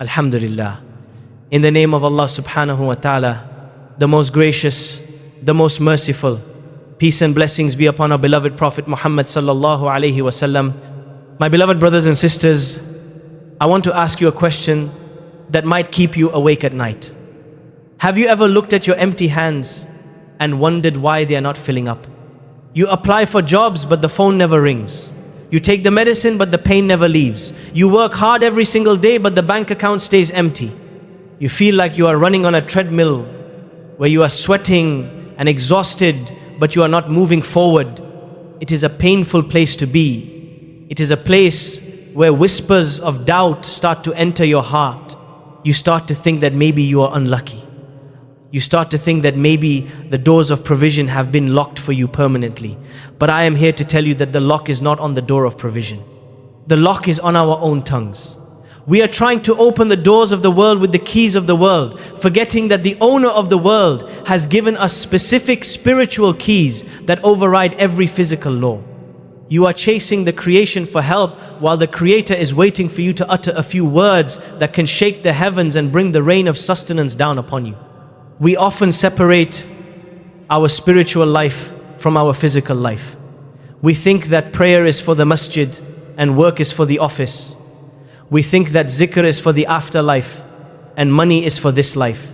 Alhamdulillah. In the name of Allah subhanahu wa ta'ala, the most gracious, the most merciful. Peace and blessings be upon our beloved Prophet Muhammad sallallahu alaihi wasallam. My beloved brothers and sisters, I want to ask you a question that might keep you awake at night. Have you ever looked at your empty hands and wondered why they are not filling up? You apply for jobs, but the phone never rings. You take the medicine, but the pain never leaves. You work hard every single day, but the bank account stays empty. You feel like you are running on a treadmill where you are sweating and exhausted, but you are not moving forward. It is a painful place to be. It is a place where whispers of doubt start to enter your heart. You start to think that maybe you are unlucky. You start to think that maybe the doors of provision have been locked for you permanently. But I am here to tell you that the lock is not on the door of provision. The lock is on our own tongues. We are trying to open the doors of the world with the keys of the world, forgetting that the owner of the world has given us specific spiritual keys that override every physical law. You are chasing the creation for help while the Creator is waiting for you to utter a few words that can shake the heavens and bring the rain of sustenance down upon you. We often separate our spiritual life from our physical life. We think that prayer is for the masjid and work is for the office. We think that zikr is for the afterlife and money is for this life.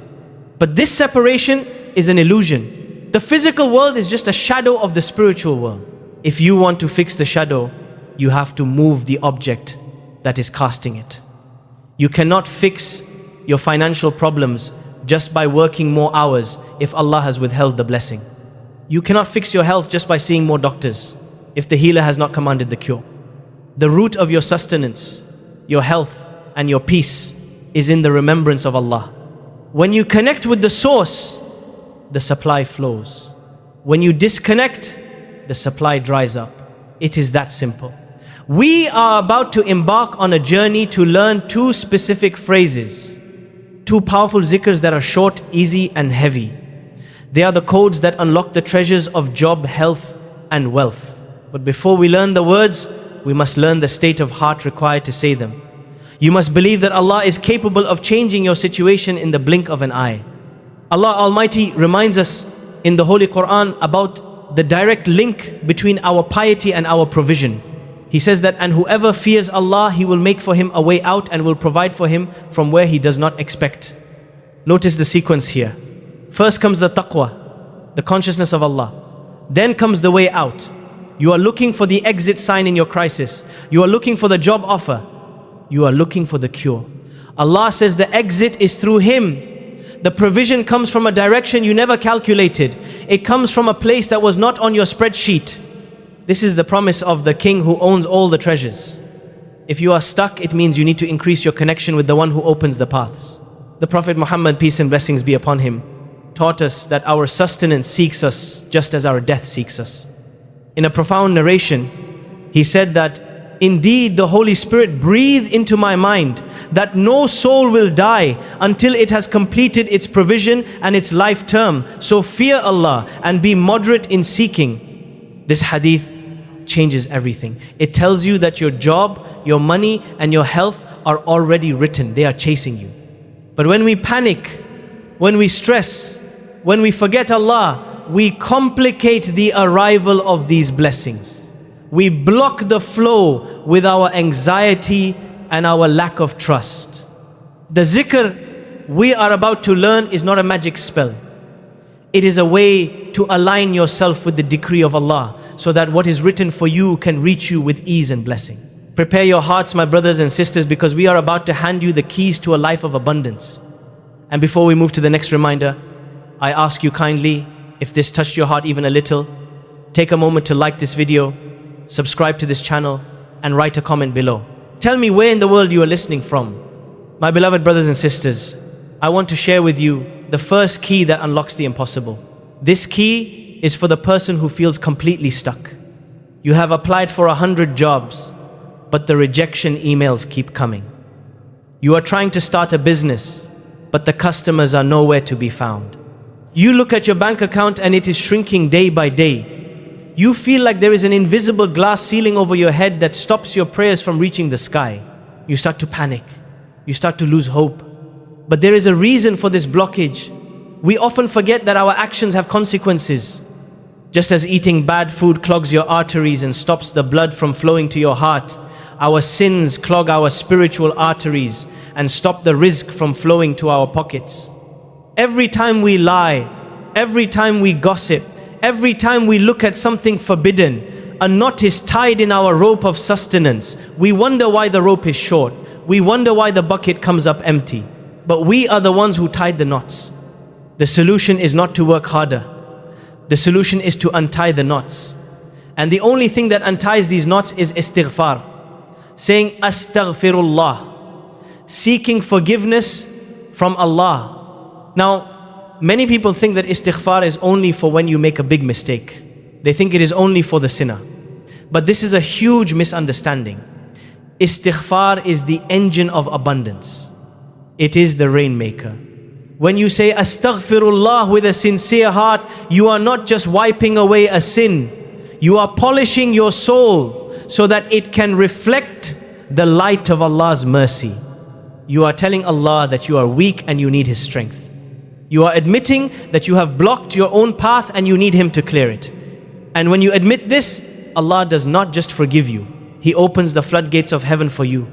But this separation is an illusion. The physical world is just a shadow of the spiritual world. If you want to fix the shadow, you have to move the object that is casting it. You cannot fix your financial problems just by working more hours if Allah has withheld the blessing. You cannot fix your health just by seeing more doctors if the healer has not commanded the cure. The root of your sustenance, your health and your peace is in the remembrance of Allah. When you connect with the source, the supply flows. When you disconnect, the supply dries up. It is that simple. We are about to embark on a journey to learn two specific phrases. Two powerful zikrs that are short, easy and heavy. They are the codes that unlock the treasures of job, health and wealth. But before we learn the words, we must learn the state of heart required to say them. You must believe that Allah is capable of changing your situation in the blink of an eye. Allah Almighty reminds us in the Holy Quran about the direct link between our piety and our provision. He says that, and whoever fears Allah, He will make for him a way out and will provide for him from where he does not expect. Notice the sequence here. First comes the taqwa, the consciousness of Allah. Then comes the way out. You are looking for the exit sign in your crisis. You are looking for the job offer. You are looking for the cure. Allah says the exit is through Him. The provision comes from a direction you never calculated. It comes from a place that was not on your spreadsheet. This is the promise of the King who owns all the treasures. If you are stuck, it means you need to increase your connection with the one who opens the paths. The Prophet Muhammad, peace and blessings be upon him, taught us that our sustenance seeks us just as our death seeks us. In a profound narration, he said that, indeed the Holy Spirit breathed into my mind that no soul will die until it has completed its provision and its life term. So fear Allah and be moderate in seeking. This hadith changes everything. It tells you that your job, your money and your health are already written. They are chasing you. But when we panic, when we stress, when we forget Allah, we complicate the arrival of these blessings. We block the flow with our anxiety and our lack of trust. The zikr we are about to learn is not a magic spell. It is a way to align yourself with the decree of Allah, so that what is written for you can reach you with ease and blessing. Prepare your hearts, my brothers and sisters, because we are about to hand you the keys to a life of abundance. And before we move to the next reminder, I ask you kindly, if this touched your heart even a little, take a moment to like this video, subscribe to this channel, and write a comment below. Tell me where in the world you are listening from. My beloved brothers and sisters, I want to share with you the first key that unlocks the impossible. This key is for the person who feels completely stuck. You have applied for 100 jobs, but the rejection emails keep coming. You are trying to start a business, but the customers are nowhere to be found. You look at your bank account and it is shrinking day by day. You feel like there is an invisible glass ceiling over your head that stops your prayers from reaching the sky. You start to panic. You start to lose hope. But there is a reason for this blockage. We often forget that our actions have consequences. Just as eating bad food clogs your arteries and stops the blood from flowing to your heart, our sins clog our spiritual arteries and stop the rizq from flowing to our pockets. Every time we lie, every time we gossip, every time we look at something forbidden, a knot is tied in our rope of sustenance. We wonder why the rope is short. We wonder why the bucket comes up empty. But we are the ones who tied the knots. The solution is not to work harder. The solution is to untie the knots. And the only thing that unties these knots is istighfar. Saying astaghfirullah. Seeking forgiveness from Allah. Now, many people think that istighfar is only for when you make a big mistake. They think it is only for the sinner. But this is a huge misunderstanding. Istighfar is the engine of abundance. It is the rainmaker. When you say astaghfirullah with a sincere heart, you are not just wiping away a sin. You are polishing your soul so that it can reflect the light of Allah's mercy. You are telling Allah that you are weak and you need His strength. You are admitting that you have blocked your own path and you need Him to clear it. And when you admit this, Allah does not just forgive you. He opens the floodgates of heaven for you.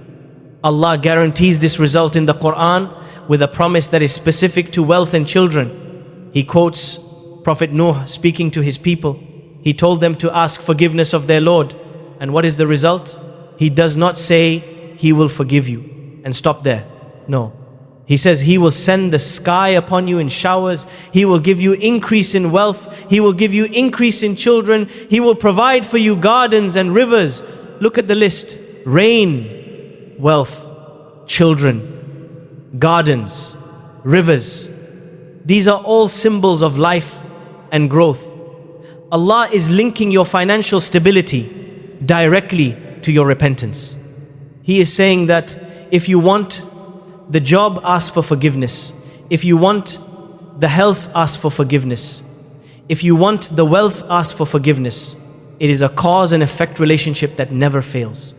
Allah guarantees this result in the Quran with a promise that is specific to wealth and children. He quotes Prophet Nuh speaking to his people. He told them to ask forgiveness of their Lord. And what is the result? He does not say He will forgive you and stop there. No. He says He will send the sky upon you in showers. He will give you increase in wealth. He will give you increase in children. He will provide for you gardens and rivers. Look at the list. Rain, wealth, children, gardens, rivers. These are all symbols of life and growth. Allah is linking your financial stability directly to your repentance. He is saying that if you want the job, ask for forgiveness. If you want the health, ask for forgiveness. If you want the wealth, ask for forgiveness. It is a cause and effect relationship that never fails.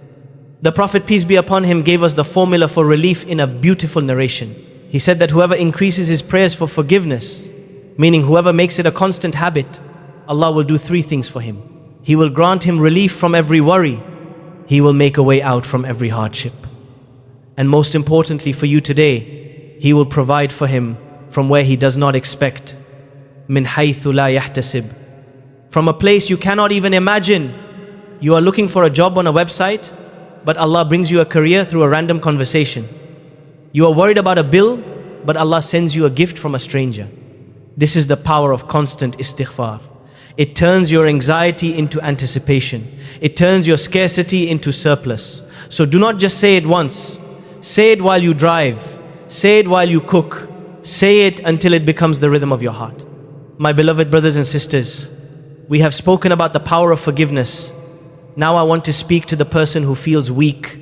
The Prophet, peace be upon him, gave us the formula for relief in a beautiful narration. He said that whoever increases his prayers for forgiveness, meaning whoever makes it a constant habit, Allah will do three things for him. He will grant him relief from every worry. He will make a way out from every hardship. And most importantly for you today, He will provide for him from where he does not expect. Min haythu la yahtasib. From a place you cannot even imagine. You are looking for a job on a website, but Allah brings you a career through a random conversation. You are worried about a bill, but Allah sends you a gift from a stranger. This is the power of constant istighfar. It turns your anxiety into anticipation. It turns your scarcity into surplus. So do not just say it once. Say it while you drive. Say it while you cook. Say it until it becomes the rhythm of your heart. My beloved brothers and sisters, we have spoken about the power of forgiveness. Now I want to speak to the person who feels weak.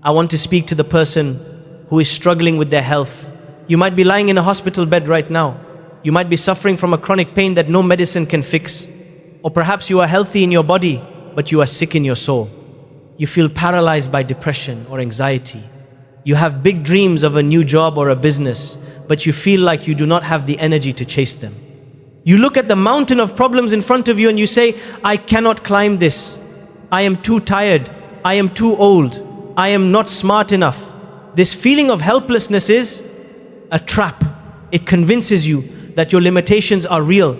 I want to speak to the person who is struggling with their health. You might be lying in a hospital bed right now. You might be suffering from a chronic pain that no medicine can fix. Or perhaps you are healthy in your body, but you are sick in your soul. You feel paralyzed by depression or anxiety. You have big dreams of a new job or a business, but you feel like you do not have the energy to chase them. You look at the mountain of problems in front of you and you say, I cannot climb this. I am too tired. I am too old. I am not smart enough. This feeling of helplessness is a trap. It convinces you that your limitations are real.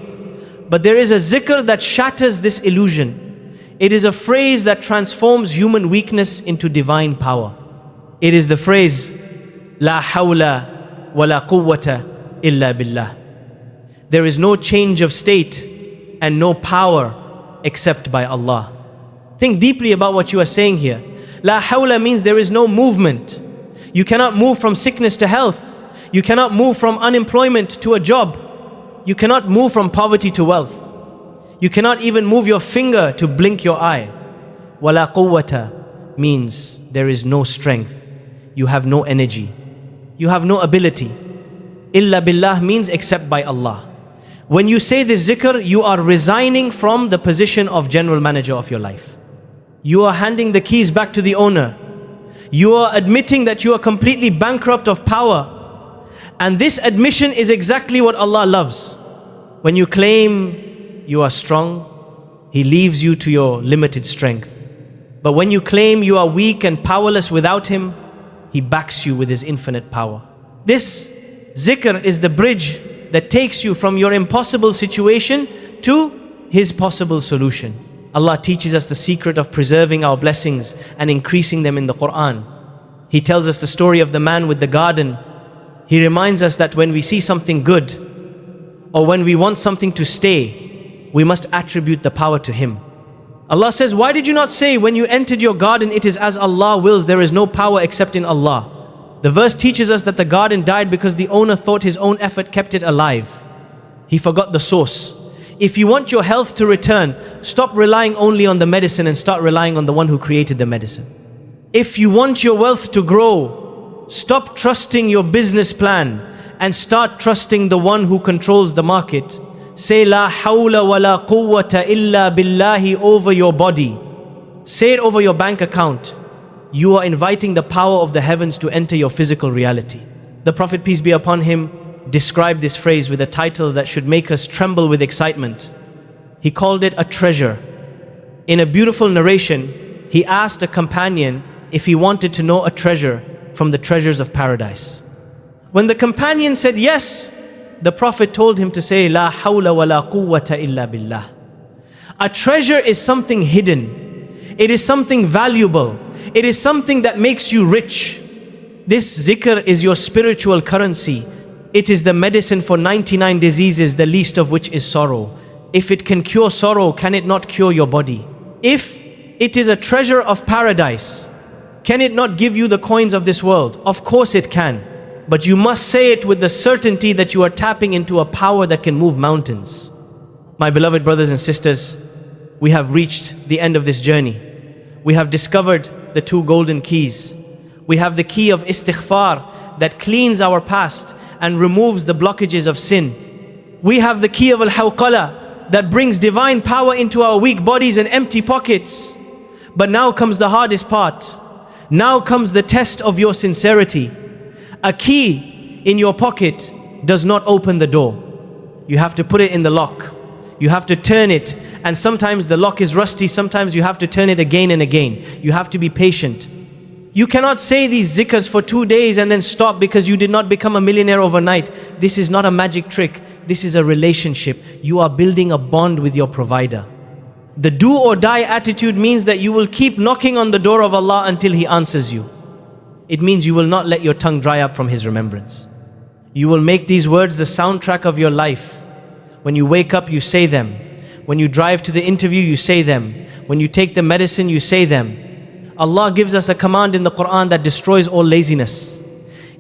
But there is a zikr that shatters this illusion. It is a phrase that transforms human weakness into divine power. It is the phrase, La hawla wa la quwwata illa billah. There is no change of state and no power except by Allah. Think deeply about what you are saying here. La hawla means there is no movement. You cannot move from sickness to health. You cannot move from unemployment to a job. You cannot move from poverty to wealth. You cannot even move your finger to blink your eye. Wala quwwata means there is no strength. You have no energy. You have no ability. Illa billah means except by Allah. When you say this zikr, you are resigning from the position of general manager of your life. You are handing the keys back to the owner. You are admitting that you are completely bankrupt of power. And this admission is exactly what Allah loves. When you claim you are strong, He leaves you to your limited strength. But when you claim you are weak and powerless without Him, He backs you with His infinite power. This zikr is the bridge that takes you from your impossible situation to His possible solution. Allah teaches us the secret of preserving our blessings and increasing them in the Quran. He tells us the story of the man with the garden. He reminds us that when we see something good, or when we want something to stay, we must attribute the power to Him. Allah says, why did you not say when you entered your garden, it is as Allah wills, there is no power except in Allah? The verse teaches us that the garden died because the owner thought his own effort kept it alive. He forgot the source. If you want your health to return, stop relying only on the medicine and start relying on the one who created the medicine. If you want your wealth to grow, stop trusting your business plan and start trusting the one who controls the market. Say la hawla wa la quwwata illa billahi over your body. Say it over your bank account. You are inviting the power of the heavens to enter your physical reality. The Prophet, peace be upon him, described this phrase with a title that should make us tremble with excitement. He called it a treasure. In a beautiful narration, he asked a companion if he wanted to know a treasure from the treasures of paradise. When the companion said yes, the Prophet told him to say, La hawla wa la quwwata illa billah. A treasure is something hidden. It is something valuable. It is something that makes you rich. This zikr is your spiritual currency. It is the medicine for 99 diseases, the least of which is sorrow. If it can cure sorrow, can it not cure your body? If it is a treasure of paradise, can it not give you the coins of this world? Of course it can. But you must say it with the certainty that you are tapping into a power that can move mountains. My beloved brothers and sisters, we have reached the end of this journey. We have discovered the two golden keys. We have the key of istighfar that cleans our past and removes the blockages of sin. We have the key of al-hawqala that brings divine power into our weak bodies and empty pockets. But now comes the hardest part. Now comes the test of your sincerity. A key in your pocket does not open the door. You have to put it in the lock. You have to turn it, and sometimes the lock is rusty, sometimes you have to turn it again and again. You have to be patient. You cannot say these zikrs for 2 days and then stop because you did not become a millionaire overnight. This is not a magic trick. This is a relationship. You are building a bond with your provider. The do or die attitude means that you will keep knocking on the door of Allah until He answers you. It means you will not let your tongue dry up from His remembrance. You will make these words the soundtrack of your life. When you wake up, you say them. When you drive to the interview, you say them. When you take the medicine, you say them. Allah gives us a command in the Quran that destroys all laziness.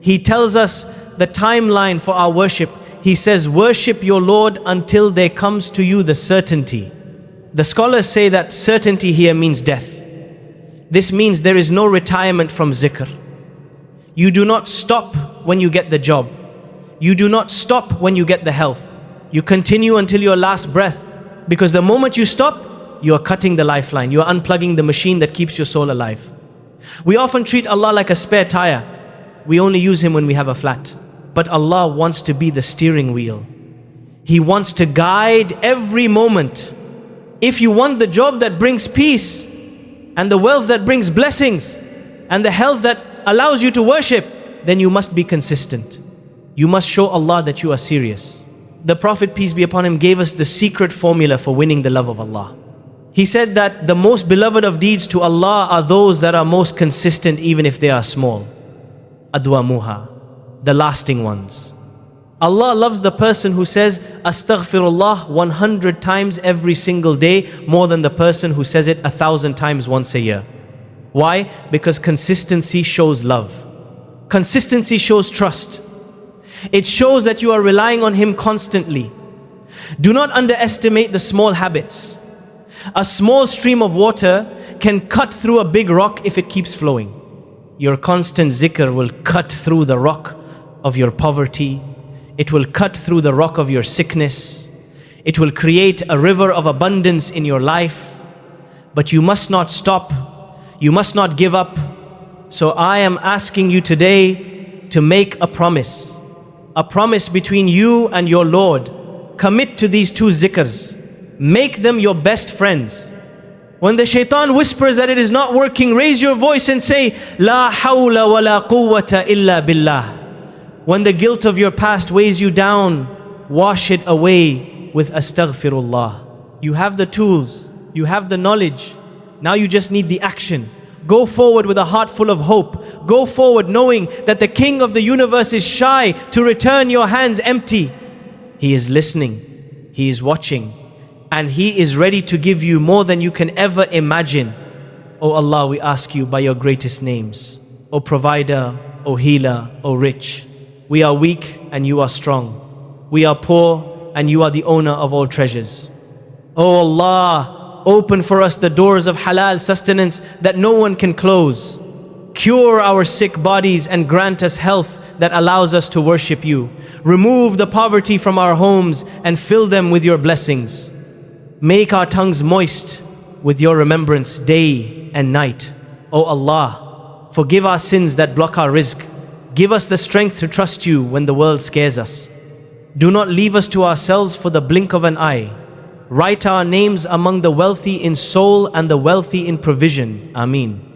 He tells us the timeline for our worship. He says, worship your Lord until there comes to you the certainty. The scholars say that certainty here means death. This means there is no retirement from zikr. You do not stop when you get the job. You do not stop when you get the health. You continue until your last breath. Because the moment you stop, you are cutting the lifeline. You are unplugging the machine that keeps your soul alive. We often treat Allah like a spare tire. We only use Him when we have a flat. But Allah wants to be the steering wheel. He wants to guide every moment. If you want the job that brings peace, and the wealth that brings blessings, and the health that allows you to worship, then you must be consistent. You must show Allah that you are serious. The Prophet, peace be upon him, gave us the secret formula for winning the love of Allah. He said that the most beloved of deeds to Allah are those that are most consistent even if they are small. Adwamuha, the lasting ones. Allah loves the person who says Astaghfirullah 100 times every single day more than the person who says it 1,000 times once a year. Why? Because consistency shows love. Consistency shows trust. It shows that you are relying on Him constantly. Do not underestimate the small habits. A small stream of water can cut through a big rock if it keeps flowing. Your constant zikr will cut through the rock of your poverty. It will cut through the rock of your sickness. It will create a river of abundance in your life. But you must not stop. You must not give up. So I am asking you today to make a promise between you and your Lord. Commit to these 2 zikrs. Make them your best friends. When the shaitan whispers that it is not working, raise your voice and say, La hawla wa la quwwata illa billah. When the guilt of your past weighs you down, wash it away with astaghfirullah. You have the tools, you have the knowledge. Now you just need the action. Go forward with a heart full of hope. Go forward knowing that the King of the universe is shy to return your hands empty. He is listening, He is watching, and He is ready to give you more than you can ever imagine. O Allah, we ask you by your greatest names. O Provider, O Healer, O Rich. We are weak and you are strong. We are poor and you are the owner of all treasures. O Allah, open for us the doors of halal sustenance that no one can close. Cure our sick bodies and grant us health that allows us to worship you. Remove the poverty from our homes and fill them with your blessings. Make our tongues moist with your remembrance day and night. O Allah, forgive our sins that block our rizq. Give us the strength to trust you when the world scares us. Do not leave us to ourselves for the blink of an eye. Write our names among the wealthy in soul and the wealthy in provision. Ameen.